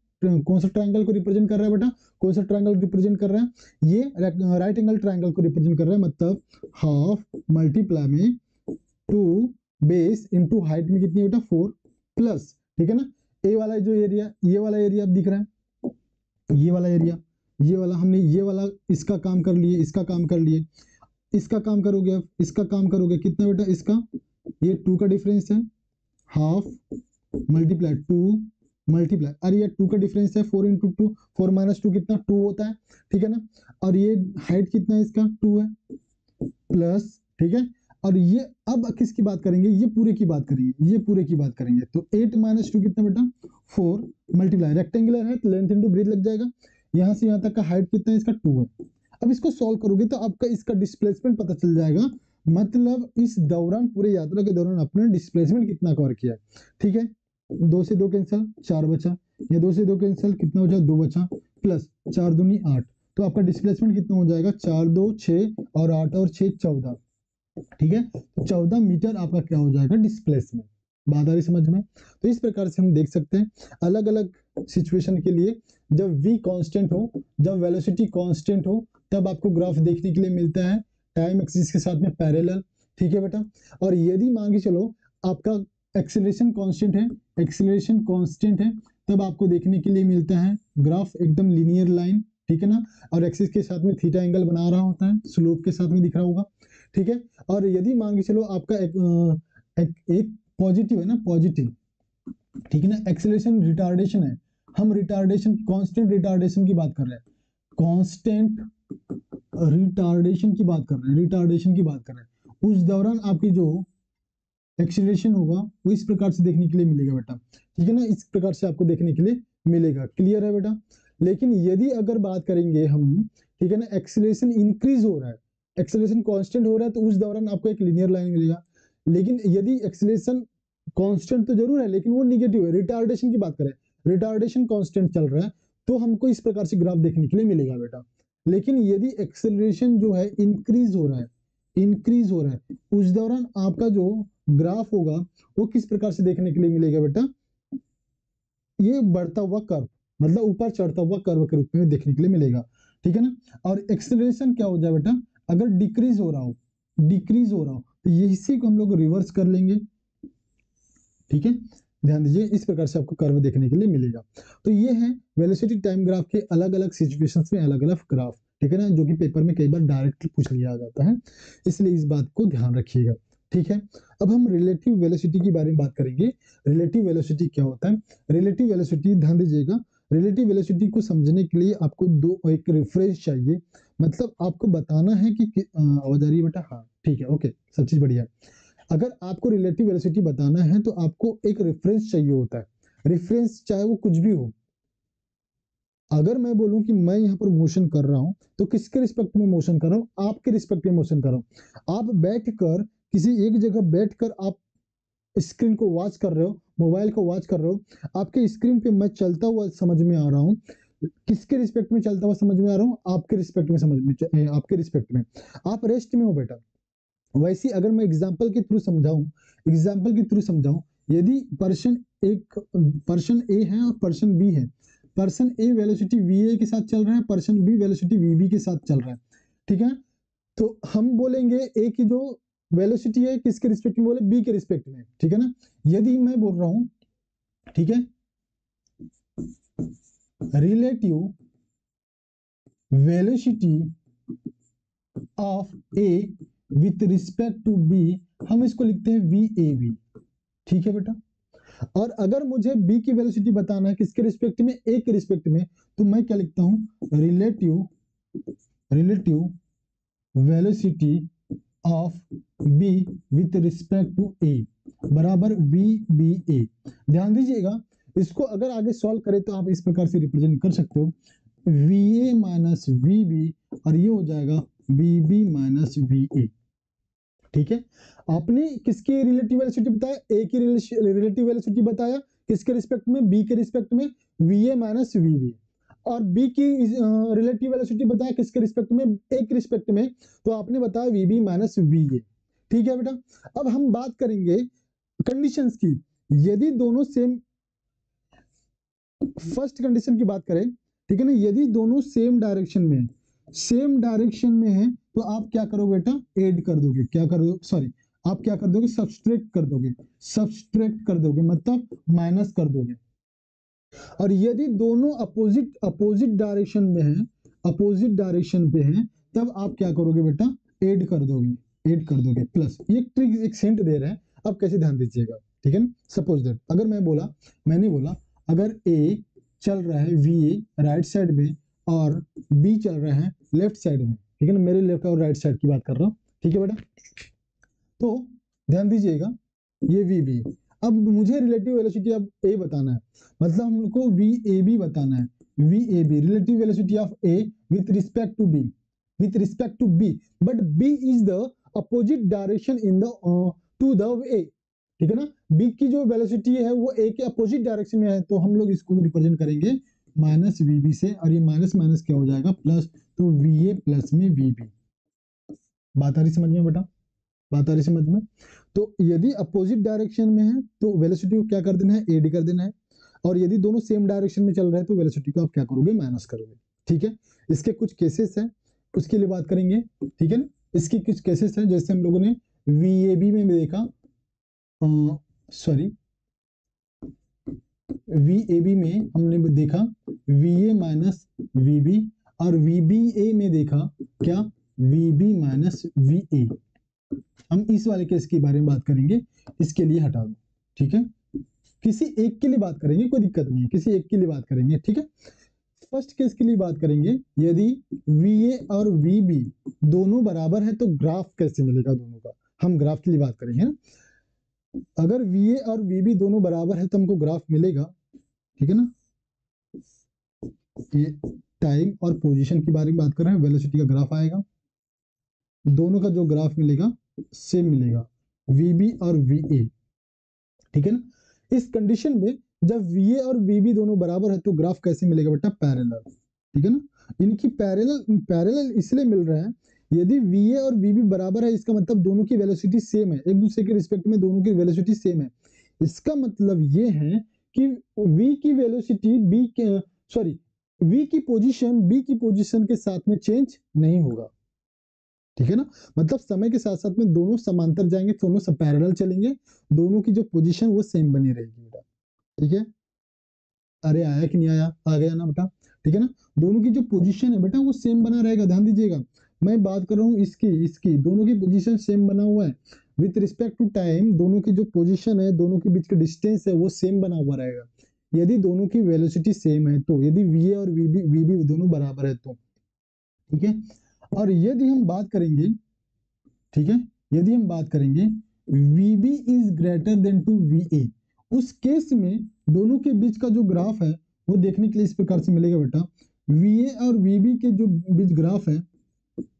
कौन सा ट्राइंगल को रिप्रेजेंट कर रहा है बेटा, कौन सा ट्राइंगल रिप्रेजेंट कर रहा है, ये राइट एंगल ट्राइंगल को रिप्रेजेंट कर रहा है, मतलब हाफ मल्टीप्लाई में 2 बेस इंटू हाइट में कितनी बेटा 4 प्लस, ठीक है ना, ये वाला एरिया अब दिख रहा है, ये वाला हमने ये वाला इसका काम कर लिए, इसका काम करोगे कितना बेटा, इसका ये 2 का डिफरेंस है, हाफ मल्टीप्लाई 2 मल्टीप्लाई, अरे ये 2 का डिफरेंस है, 4 इंटू 2, 4 माइनस 2 कितना 2 होता है, ठीक है ना, और ये हाइट कितना है इसका 2 है प्लस, ठीक है, और ये अब किसकी बात करेंगे, ये पूरे की बात करेंगे, तो 8 माइनस 2 कितना बेटा 4 मल्टीप्लाई, रेक्टेंगुलर है तो लेंथ इंटू ब्रीथ लग जाएगा, यहां से यहां तक का हाइट कितना है इसका 2 है। अब इसको सॉल्व करोगे तो आपका इसका डिस्प्लेसमेंट पता चल जाएगा, मतलब इस दौरान पूरे यात्रा के दौरान अपने डिस्प्लेसमेंट कितना कवर किया है, ठीक है, 2 से 2 कैंसिल 4 बचा, ये 2 से 2 कैंसिल कितना बचा 2 बचा, प्लस 4 दूनी 8, तो आपका डिस्प्लेसमेंट कितना हो जाएगा 4 2 6 और 8 और 6 14, ठीक है, तो 14 मीटर आपका क्या हो जाएगा डिस्प्लेसमेंट। बात आ रही समझ में, तो इस प्रकार से हम देख सकते हैं अलग अलग सिचुएशन के लिए, जब v कांस्टेंट हो, जब वेलोसिटी कांस्टेंट हो, तब आपको ग्राफ देखने के लिए मिलता है टाइम एक्सिस के साथ में पैरेलल, ठीक है बेटा, और यदि मान के चलो आपका एक्सेलरेशन कांस्टेंट है, तब आपको देखने के लिए मिलता है ग्राफ एकदम लिनियर लाइन, ठीक है ना, और एक्सिस के साथ में थीटा एंगल बना रहा होता है, स्लोप के साथ में दिख रहा होगा, ठीक है, और यदि मान के चलो आपका एक पॉजिटिव है ना, ठीक है ना, एक्सेलरेशन रिटार्डेशन है, हम कांस्टेंट रिटार्डेशन की बात कर रहे हैं, उस दौरान आपकी जो एक्सेलरेशन होगा वो इस प्रकार से देखने के लिए मिलेगा बेटा, ठीक है ना, इस प्रकार से आपको देखने के लिए मिलेगा, क्लियर है बेटा। लेकिन यदि अगर बात करेंगे हम, ठीक है ना, एक्सेलरेशन इंक्रीज हो रहा है, एक्सेलरेशन कांस्टेंट हो रहा है, तो उस दौरान आपको एक लिनियर लाइन मिलेगा, लेकिन यदि एक्सेलरेशन कांस्टेंट तो जरूर है लेकिन वो निगेटिव है, रिटार्डेशन की बात करें, रिटार्डेशन कांस्टेंट चल रहा है, तो हमको इस प्रकार से ग्राफ देखने के लिए मिलेगा बेटा। लेकिन यदि एक्सेलरेशन जो है इंक्रीज हो रहा है, उस दौरान आपका जो ग्राफ होगा वो किस प्रकार से देखने के लिए मिलेगा बेटा, ये बढ़ता हुआ कर्व, मतलब ऊपर चढ़ता हुआ कर्व के रूप में देखने के लिए मिलेगा, ठीक है ना। और एक्सेलरेशन क्या हो जाए बेटा, अगर डिक्रीज हो रहा हो तो ये इसी को हम लोग रिवर्स कर लेंगे, ठीक है। ध्यान दीजिए, इस प्रकार से आपको कर्व देखने के लिए मिलेगा। तो ये है वेलोसिटी टाइम ग्राफ के अलग अलग सिचुएशंस में अलग अलग ग्राफ, ठीक है ना, जो कि पेपर में कई बार डायरेक्ट पूछ लिया जाता है, इसलिए इस बात को ध्यान रखिएगा, ठीक है। अब हम रिलेटिव वेलोसिटी के बारे में बात करेंगे। रिलेटिव वेलोसिटी क्या होता है? रिलेटिव वेलोसिटी, ध्यान दीजिएगा, रिलेटिव वेलोसिटी को समझने के लिए आपको एक रेफरेंस चाहिए, मतलब आपको बताना है कि आवाज आ रही है बेटा? हाँ ठीक है, ओके, सब चीज बढ़िया। अगर आपको रिलेटिव वेलोसिटी बताना है तो आपको एक रेफरेंस चाहिए होता है। रेफरेंस चाहे वो कुछ भी हो, अगर मैं बोलूं कि मैं यहाँ पर मोशन कर रहा हूं तो किसके रिस्पेक्ट में मोशन कर रहा हूं? आपके रिस्पेक्ट में मोशन कर रहा हूं। आप बैठकर किसी एक जगह बैठकर आप स्क्रीन को वॉच कर रहे हो, मोबाइल को वॉच कर रहे हो, आपके स्क्रीन पे मैं चलता हुआ समझ में आ रहा हूँ। किसके रिस्पेक्ट में चलता हुआ समझ में आ रहा हूँ? आपके रिस्पेक्ट में आपके रिस्पेक्ट में। आप रेस्ट में हो बेटा। वैसे अगर मैं एग्जाम्पल के थ्रू समझाऊं, यदि पर्सन ए है और पर्सन बी है, person A velocity v A के साथ चल रहा है, person B velocity v B के साथ चल रहा है, ठीक है। तो हम बोलेंगे ए की जो वेलोसिटी है किसके रिस्पेक्ट में? बोले बी के रिस्पेक्ट में, ठीक है ना। यदि मैं बोल रहा हूं, ठीक है, relative velocity of A with respect to B, हम इसको लिखते हैं वी ए बी, ठीक है बेटा। और अगर मुझे बी की वेलोसिटी बताना है किसके रिस्पेक्ट में? ए के रिस्पेक्ट में, तो मैं क्या लिखता हूं? Relative velocity of B with respect to A बराबर वी बी ए। ध्यान दीजिएगा, इसको अगर आगे सॉल्व करें तो आप इस प्रकार से रिप्रेजेंट कर सकते हो, v A minus v B, और ये हो जाएगा v B minus v A, ठीक है। आपने किसकी रिलेटिव वेलोसिटी बताया? ए की रिलेटिव वेलोसिटी बताया किसके रिस्पेक्ट में? बी के रिस्पेक्ट में, v A minus v B. और बी की रिलेटिव वेलोसिटी बताया किसके रिस्पेक्ट में? ए के रिस्पेक्ट में, तो आपने बताया v B minus v A, ठीक है बेटा। अब हम बात करेंगे कंडीशंस की। यदि दोनों सेम, फर्स्ट कंडीशन की बात करें, ठीक है ना, यदि दोनों सेम डायरेक्शन में है तो आप क्या करोगे बेटा? ऐड कर दोगे, क्या कर दो, सॉरी, आप क्या कर दोगे? सब्सट्रैक्ट कर दोगे, मतलब माइनस कर दोगे। और यदि दोनों अपोजिट डायरेक्शन पे हैं, तब आप क्या करोगे बेटा? ऐड कर दोगे प्लस। ये ट्रिक एक सेंट दे रहे हैं, अब कैसे ध्यान दीजिएगा, ठीक है ना। सपोज दैट अगर मैंने बोला अगर ए चल रहा है वी ए राइट साइड में और बी चल रहा है लेफ्ट साइड में, ठीक है ना, मेरे लेफ्ट और राइट साइड की बात कर रहा हूँ, ठीक है बेटा। तो ध्यान दीजिएगा, ये वी बी। अब मुझे रिलेटिव वेलोसिटी अब ए बताना है, मतलब हमको वी ए बी बताना है। V A B relative velocity of A with respect to B, but B is the opposite direction in the to the A, ठीक है ना। बी की जो वेलोसिटी है वो ए के अपोजिट डायरेक्शन में है, तो हम लोग इसको रिप्रेजेंट करेंगे माइनस वी बी से, और ये माइनस माइनस क्या हो जाएगा? प्लस, तो वी ए प्लस में वी बी। बात आ रही समझ में बेटा? बात आ रही समझ में? तो यदि अपोजिट डायरेक्शन में है तो वेलोसिटी को क्या कर देना है? एड कर देना है। और यदि दोनों सेम डायरेक्शन में चल रहे हैं तो वेलोसिटी को आप क्या करोगे? माइनस करोगे, ठीक है। इसके कुछ केसेस हैं, उसके लिए बात करेंगे, ठीक है ना। इसके कुछ केसेस हैं, जैसे हम लोगों ने वीएबी में देखा, सॉरी वीएबी में हमने देखा वीए माइनस वीबी, और वीबीए में देखा क्या? VB minus वीए। हम इस वाले केस के बारे में बात करेंगे, इसके लिए हटा दो, ठीक है। किसी एक के लिए बात करेंगे, कोई दिक्कत नहीं है, किसी एक के लिए बात करेंगे, ठीक है। फर्स्ट केस के लिए बात करेंगे, यदि VA और VB दोनों बराबर है तो ग्राफ कैसे मिलेगा दोनों का? हम ग्राफ के लिए बात करेंगे ना। अगर VA और VB दोनों बराबर है तो हमको ग्राफ मिलेगा, ठीक है ना। ये टाइम और पोजीशन के बारे में बात कर रहे हैं, वेलोसिटी का ग्राफ आएगा, दोनों का जो ग्राफ मिलेगा सेम मिलेगा, VB और VA, ठीक है ना। इस कंडीशन में जब VA और VB दोनों बराबर है तो ग्राफ कैसे मिलेगा बेटा? पैरेलल, ठीक है ना। इनकी पैरेलल इसलिए मिल रहा है, यदि VA और VB बराबर है इसका मतलब दोनों की वेलोसिटी सेम है, एक दूसरे के रिस्पेक्ट में दोनों की वेलोसिटी सेम है। इसका मतलब ये है कि v की वेलोसिटी v की पोजीशन b की पोजीशन के साथ में चेंज नहीं होगा, ठीक है ना। मतलब समय के साथ साथ में दोनों समांतर जाएंगे, दोनों सब पैरेलल चलेंगे, दोनों की जो पोजीशन वो सेम बनी रहेगी बेटा, ठीक है। अरे आया कि नहीं आया, आ गया ना बेटा, ठीक है ना। दोनों की जो पोजीशन है बेटा वो सेम बना रहेगा, ध्यान दीजिएगा। मैं बात कर रहा हूँ इसकी दोनों की पोजीशन सेम बना हुआ है विथ रिस्पेक्ट टू टाइम, दोनों की जो पोजीशन है, दोनों के बीच का डिस्टेंस है वो सेम बना हुआ रहेगा यदि दोनों की वेलोसिटी सेम है तो, यदि वी और वी दोनों बराबर है तो, ठीक है। और यदि हम बात करेंगे, ठीक है, यदि हम बात करेंगे VB is greater than to VA, उस केस में दोनों के बीच का जो ग्राफ है वो देखने के लिए इस प्रकार से मिलेगा बेटा। VA और VB के जो बीच ग्राफ है,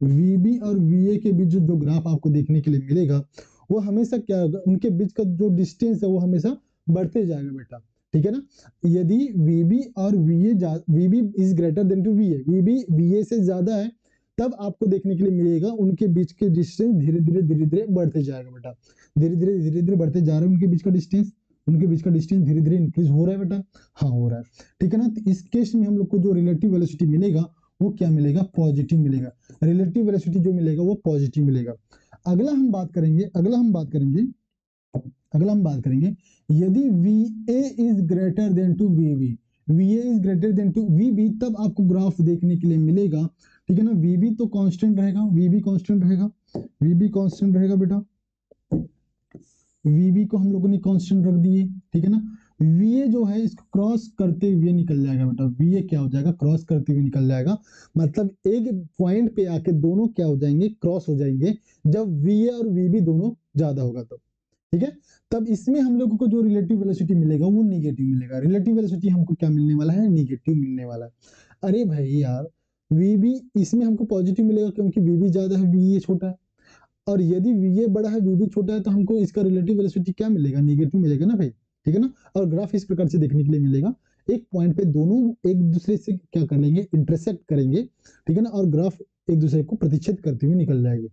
VB और VA के बीच जो ग्राफ आपको देखने के लिए मिलेगा वो हमेशा क्या होगा, उनके बीच का जो डिस्टेंस है वो हमेशा बढ़ते जाएगा बेटा, ठीक है ना। यदि VB और VB is greater than to VA, VB VA से ज्यादा है तब आपको देखने के लिए मिलेगा उनके बीच के डिस्टेंस धीरे धीरे बढ़ते जाएगा बेटा, धीरे धीरे बढ़ते जा रहे हैं उनके बीच का डिस्टेंस, उनके बीच का डिस्टेंस धीरे धीरे इंक्रीज हो रहा है बेटा, हाँ हो रहा है, ठीक है ना। तो इस केस में हम लोग को जो रिलेटिव वेलोसिटी मिलेगा वो क्या मिलेगा, पॉजिटिव मिलेगा, रिलेटिव वेलोसिटी जो मिलेगा वो पॉजिटिव मिलेगा। अगला हम बात करेंगे यदि VA is greater than to VB, VA is greater than to VB, तब आपको ग्राफ देखने के लिए मिलेगा, ठीक है ना। VB तो कांस्टेंट रहेगा, VB कांस्टेंट रहेगा बेटा, VB को हम लोगों ने कांस्टेंट रख दिए, ठीक है ना। VA जो है इसको क्रॉस करते हुए निकल जाएगा बेटा, VA क्या हो जाएगा, क्रॉस करते हुए निकल जाएगा, मतलब एक पॉइंट पे आके दोनों क्या हो जाएंगे, क्रॉस हो जाएंगे, जब VA और VB दोनों ज्यादा होगा तब, ठीक है। तब इसमें हम लोगों को जो रिलेटिव वेलोसिटी मिलेगा वो निगेटिव मिलेगा, रिलेटिव वेलोसिटी हमको क्या मिलने वाला है, निगेटिव मिलने वाला है। अरे भाई यार VB इसमें हमको पॉजिटिव मिलेगा क्योंकि VB ज्यादा है, VA छोटा है, और यदि VA बड़ा है VB छोटा है तो हमको इसका रिलेटिव वेलोसिटी क्या मिलेगा, निगेटिव मिलेगा ना भाई, ठीक है ना। और ग्राफ इस प्रकार से देखने के लिए मिलेगा, एक पॉइंट पे दोनों एक दूसरे से क्या कर लेंगे, इंटरसेक्ट करेंगे, ठीक है ना, और ग्राफ एक दूसरे को प्रतिच्छेद करते हुए निकल जाएंगे,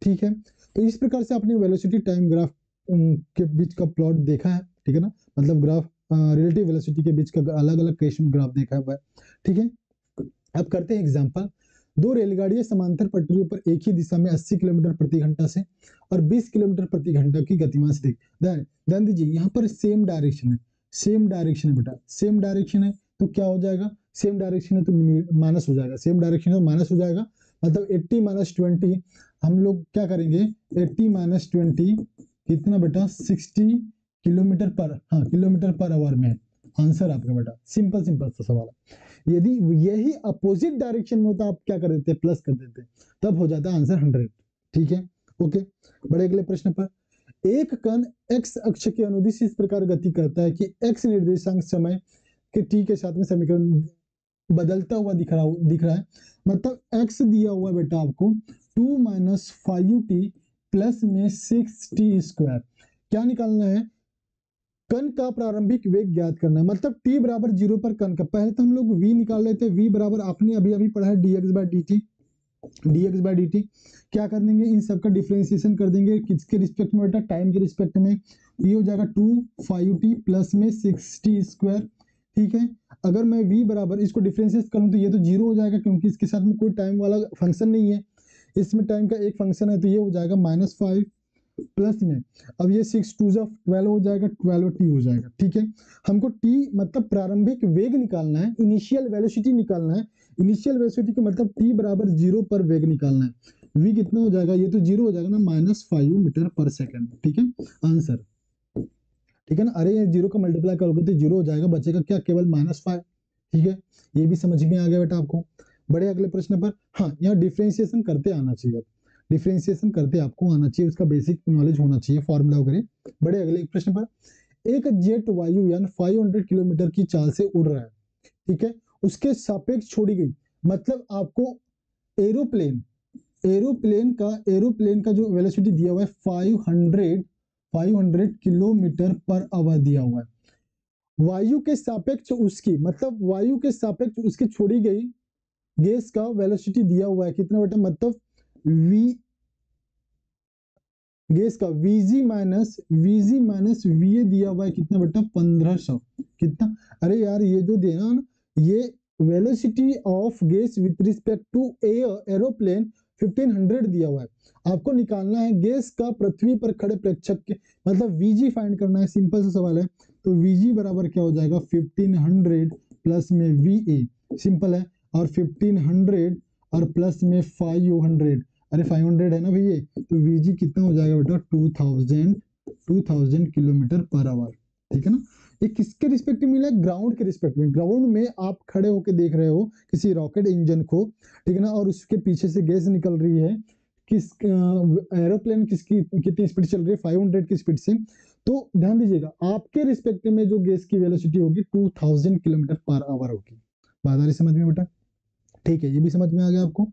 ठीक है। तो इस प्रकार से आपने वेलोसिटी टाइम ग्राफ के बीच का प्लॉट देखा है, ठीक है ना, मतलब ग्राफ रिलेटिव वेलोसिटी के बीच का अलग अलग केस में ग्राफ देखा हुआ है, ठीक है। अब करते हैं एग्जांपल, दो रेलगाड़ियां समांतर पटरियों पर एक ही दिशा में 80 किलोमीटर प्रति घंटा से और 20 किलोमीटर प्रति घंटा की गतिमान से ध्यान दीजिए, यहाँ पर सेम डायरेक्शन है बेटा, सेम डायरेक्शन है तो क्या हो जाएगा, सेम डायरेक्शन है तो माइनस हो जाएगा, सेम डायरेक्शन है माइनस हो जाएगा, मतलब 80 माइनस 20 हम लोग क्या करेंगे, 80 माइनस 20 कितना बेटा, 60 किलोमीटर पर आवर में आंसर आपका बेटा, सिंपल सा सवाल है। यदि यही अपोजिट डायरेक्शन में होता आप क्या कर देते, प्लस कर देते, तब हो जाता आंसर 100, ठीक है, ओके। बड़े अगले प्रश्न पर, एक कण x अक्ष के अनुदिश इस प्रकार गति करता है कि x निर्देशांक समय के t के साथ में समीकरण बदलता हुआ दिख रहा है, मतलब x दिया हुआ बेटा आपको 2 माइनस 5t प्लस में 6t², क्या निकालना है, कण का प्रारंभिक वेग ज्ञात करना है, मतलब t बराबर 0 पर कण का, पहले तो हम लोग v निकाल लेते हैं, v बराबर आपने अभी पढ़ा है dx बाय dt, क्या कर देंगे, इन सब का डिफरेंशिएशन कर देंगे, किसके रिस्पेक्ट में बेटा, टाइम के रिस्पेक्ट में, ये हो जाएगा 2 5t प्लस में 6t², ठीक है। अगर मैं v बराबर इसको डिफरेंशिएट करूं तो ये तो 0 हो जाएगा क्योंकि इसके साथ में कोई टाइम वाला फंक्शन नहीं है, इसमें टाइम का एक फंक्शन है, तो ये हो जाएगा -5 प्लस में, अब ये 6 2 12 हो जाएगा, 12t हो जाएगा, ठीक है। हमको t मतलब प्रारंभिक वेग निकालना है, इनिशियल वेलोसिटी निकालना है, इनिशियल वेलोसिटी का मतलब t बराबर 0 पर वेग निकालना है, v कितना हो जाएगा, ये तो 0 हो जाएगा ना, -5 मीटर पर सेकंड, ठीक है, आंसर, ठीक है ना। अरे ये 0 का मल्टीप्लाई करोगे तो 0 हो जाएगा, बचेगा क्या, केवल -5, ठीक है, ये भी समझ में आ गया बेटा आपको। बड़े अगले प्रश्न पर, हाँ यहाँ डिफरेंशिएशन करते आना चाहिए, डिफरेंशिएशन करते आपको आना चाहिए, उसका बेसिक नॉलेज होना चाहिए, फॉर्मूला वगैरह। बड़े अगले प्रश्न पर, एक जेट वायुयान 500 किलोमीटर की चाल से उड़ रहा है, ठीक है, उसके सापेक्ष छोड़ी गई, मतलब आपको एरोप्लेन का जो वेलोसिटी दिया हुआ है 500 किलोमीटर पर आवर दिया हुआ है, वायु के सापेक्ष उसकी, मतलब वायु के सापेक्ष उसकी छोड़ी गई गैस का वेलोसिटी दिया हुआ है कितना बेटा, मतलब v गैस का वीजी माइनस वीए दिया हुआ है कितना बेटा 1500 कितना। अरे यार ये जो देना ना, ये velocity of gas with respect to aeroplane 1500 दिया हुआ है, आपको निकालना है गैस का पृथ्वी पर खड़े प्रेक्षक के मतलब वीजी फाइंड करना है, सिंपल सा सवाल है। तो वीजी बराबर क्या हो जाएगा 1500 प्लस में वीए, सिंपल है, और 1500 और प्लस में 500, अरे 500 है ना भैया, तो वीजी कितना हो जाएगा बेटा 2000 किलोमीटर पर आवर, ठीक है ना। ये किसके रिस्पेक्ट में मिला है, ग्राउंड के रिस्पेक्ट में। ग्राउंड में आप खड़े होकर देख रहे हो किसी रॉकेट इंजन को, ठीक है ना, और उसके पीछे से गैस निकल रही है, किस एरोप्लेन किसकी कितनी स्पीड चल रही है 500 की स्पीड से। तो ध्यान दीजिएगा आपके रिस्पेक्ट में जो गैस की वेलोसिटी होगी 2000 किलोमीटर पर आवर होगी। बात आ रही समझ में बेटा, ठीक है, ये भी समझ में आ गया आपको।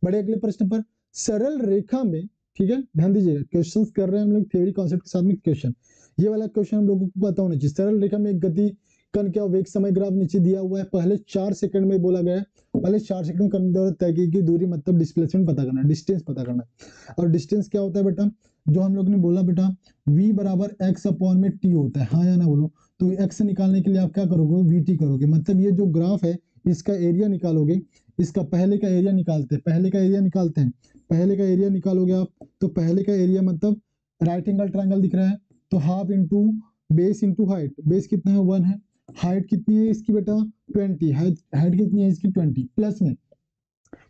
बड़े अगले प्रश्न पर, सरल रेखा में, ठीक है, ध्यान दीजिएगा क्वेश्चंस कर रहे हैं हम लोग थ्योरी कॉन्सेप्ट के साथ में क्वेश्चन। ये वाला क्वेश्चन हम लोगों को पता होना चाहिए। सरल रेखा में एक गति कण क्या वेग समय ग्राफ नीचे दिया हुआ है, पहले 4 सेकंड में बोला गया है, पहले 4 सेकंड करने द्वारा तय की दूरी मतलब डिस्प्लेसमेंट पता करना है, डिस्टेंस पता करना है। और डिस्टेंस क्या होता है बेटा, जो हम लोग ने बोला बेटा v बराबर x अपॉन में t होता है, हाँ या ना बोलो। तो x निकालने के लिए आप क्या करोगे, vt करोगे, मतलब ये जो ग्राफ है इसका एरिया निकालोगे, इसका पहले का एरिया निकालते हैं, पहले का एरिया निकालते हैं, पहले का एरिया निकालोगे आप, तो पहले का एरिया मतलब राइट एंगल ट्रायंगल दिख रहा है, तो half into base into height, base कितना है 1 है, हाइट कितनी है इसकी बेटा 20, हाइट कितनी है इसकी 20, प्लस में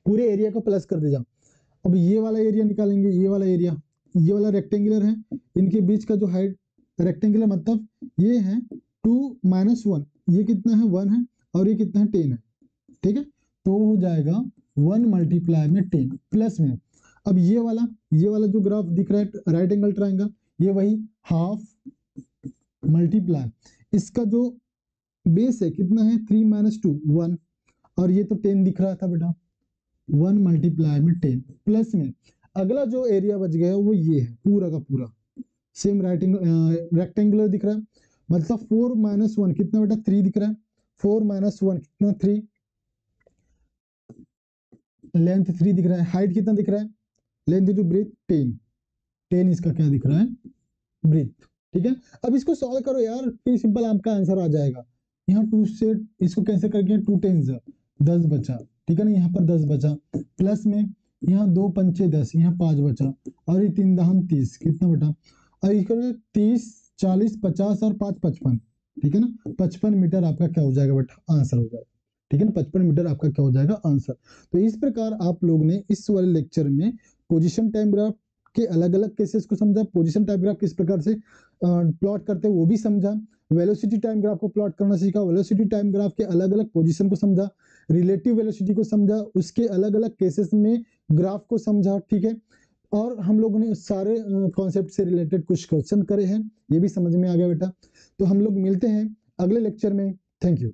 पूरे एरिया को प्लस कर दे जाओ। अब ये वाला एरिया निकालेंगे, ये वाला एरिया, ये वाला रेक्टेंगुलर है, इनके बीच का जो हाइट रेक्टेंगुलर मतलब ये है 2 - 1, ये कितना है 1 है, और ये कितना है 10 है, ठीक है, तो हो जाएगा 1 मल्टीप्लाई में 10 प्लस में। अब ये वाला जो ग्राफ दिख रहा है राइट एंगल ट्रायंगल, ये वही हाफ मल्टीप्लाई इसका जो बेस है कितना है 3 - 2 1, और ये तो 10 दिख रहा था बेटा, 1 मल्टीप्लाई में 10 प्लस में अगला जो एरिया बच गया वो ये है पूरा का पूरा सेम रेक्टेंगुलर दिख रहा है, मतलब 4 - 1 कितना बेटा 3 दिख रहा है, 4 - 1 कितना 3, लेंथ 3 दिख रहा है, हाइट कितना दिख रहा है, लेंथ इंटू ब्रेथ 10 इसका क्या दिख रहा है ब्रेथ, ठीक है। अब इसको सॉल्व करो यार, फिर सिंपल आपका आंसर आ जाएगा। यहाँ 2 से इसको कैंसिल करके 2 10 10 बचा, ठीक है ना, यहाँ पर 10 बचा, प्लस में यहाँ 2 पंचे 10, यहाँ 5 बचा, और ये 3 दहम 30 कितना बेटा, और इसको 30 40 50 और 5 55, ठीक है ना, 55 मीटर आपका क्या हो जाएगा बेटा आंसर हो जाएगा, ठीक है ना, 55 मीटर आपका क्या हो जाएगा आंसर। तो इस प्रकार आप लोग ने इस वाले लेक्चर में पोजीशन टाइम ग्राफ के अलग अलग केसेस को समझा, पोजीशन टाइम ग्राफ किस प्रकार से प्लॉट करते हैं वो भी समझा, वेलोसिटी टाइम ग्राफ को प्लॉट करना सीखा, वेलोसिटी टाइम ग्राफ के अलग अलग पोजीशन को समझा, रिलेटिव वेलोसिटी को समझा, उसके अलग अलग केसेस में ग्राफ को समझा, ठीक है। और हम लोगों ने सारे कॉन्सेप्ट से रिलेटेड कुछ क्वेश्चन करे हैं, ये भी समझ में आ गया बेटा। तो हम लोग मिलते हैं अगले लेक्चर में, थैंक यू।